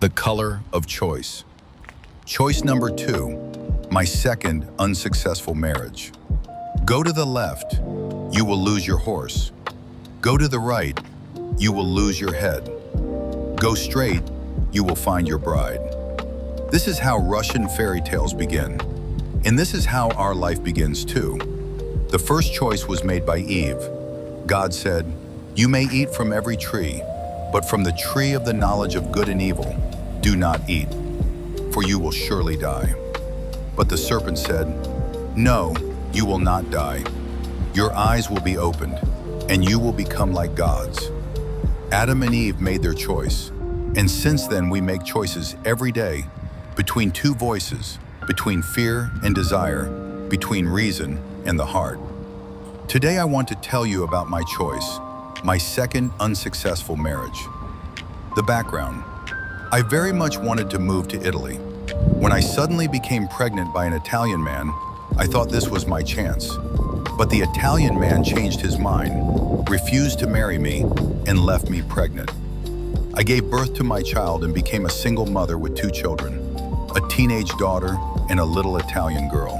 The color of choice. Choice number 2, my second unsuccessful marriage. Go to the left, you will lose your horse. Go to the right, you will lose your head. Go straight, you will find your bride. This is how Russian fairy tales begin. And this is how our life begins too. The first choice was made by Eve. God said, "You may eat from every tree, but from the tree of the knowledge of good and evil, do not eat, for you will surely die." But the serpent said, "No, you will not die. Your eyes will be opened, and you will become like gods." Adam and Eve made their choice, and since then we make choices every day between two voices, between fear and desire, between reason and the heart. Today I want to tell you about my choice, my second unsuccessful marriage. The background. I very much wanted to move to Italy. When I suddenly became pregnant by an Italian man, I thought this was my chance. But the Italian man changed his mind, refused to marry me, and left me pregnant. I gave birth to my child and became a single mother with 2 children, a teenage daughter and a little Italian girl.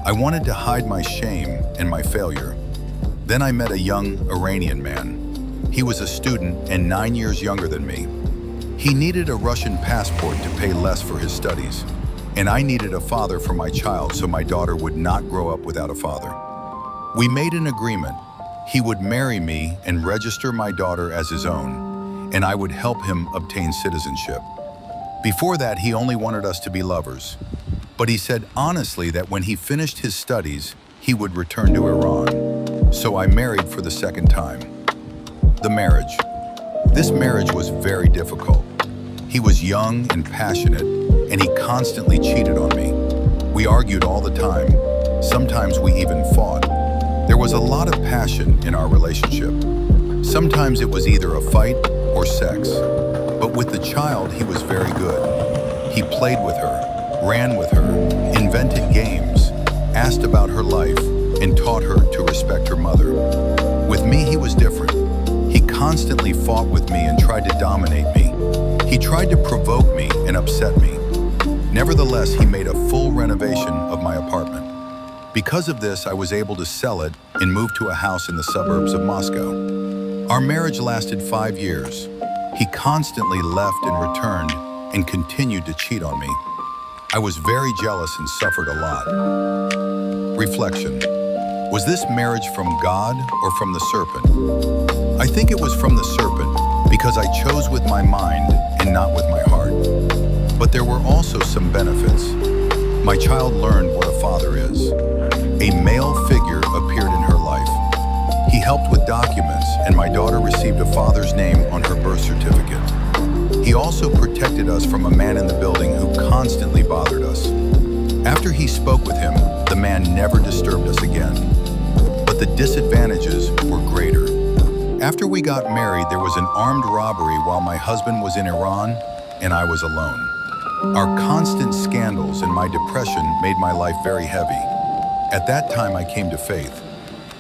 I wanted to hide my shame and my failure. Then I met a young Iranian man. He was a student and 9 years younger than me. He needed a Russian passport to pay less for his studies, and I needed a father for my child so my daughter would not grow up without a father. We made an agreement. He would marry me and register my daughter as his own, and I would help him obtain citizenship. Before that, he only wanted us to be lovers. But he said honestly that when he finished his studies, he would return to Iran. So I married for the second time. The marriage. This marriage was very difficult. He was young and passionate, and he constantly cheated on me. We argued all the time. Sometimes we even fought. There was a lot of passion in our relationship. Sometimes it was either a fight or sex. But with the child, he was very good. He played with her, ran with her, invented games, asked about her life, and taught her to respect her mother. With me, he was different. He constantly fought with me and tried to dominate me. He tried to provoke me and upset me. Nevertheless, he made a full renovation of my apartment. Because of this, I was able to sell it and move to a house in the suburbs of Moscow. Our marriage lasted 5 years. He constantly left and returned and continued to cheat on me. I was very jealous and suffered a lot. Reflection. Was this marriage from God or from the serpent? I think it was from the serpent because I chose with my mind and not with my heart. But there were also some benefits. My child learned what a father is. A male figure appeared in her life. He helped with documents, and my daughter received a father's name on her birth certificate. He also protected us from a man in the building who constantly bothered us. After he spoke with him, the man never disturbed us again. But the disadvantages were greater. After we got married, there was an armed robbery while my husband was in Iran and I was alone. Our constant scandals and my depression made my life very heavy. At that time, I came to faith.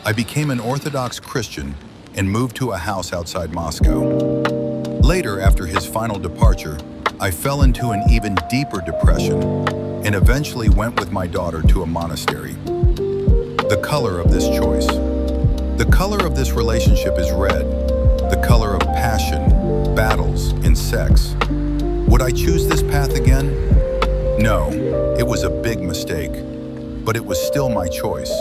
I became an Orthodox Christian and moved to a house outside Moscow. Later, after his final departure, I fell into an even deeper depression and eventually went with my daughter to a monastery. The color of this choice. The color of this relationship is red, the color of passion, battles, and sex. Would I choose this path again? No, it was a big mistake, but it was still my choice.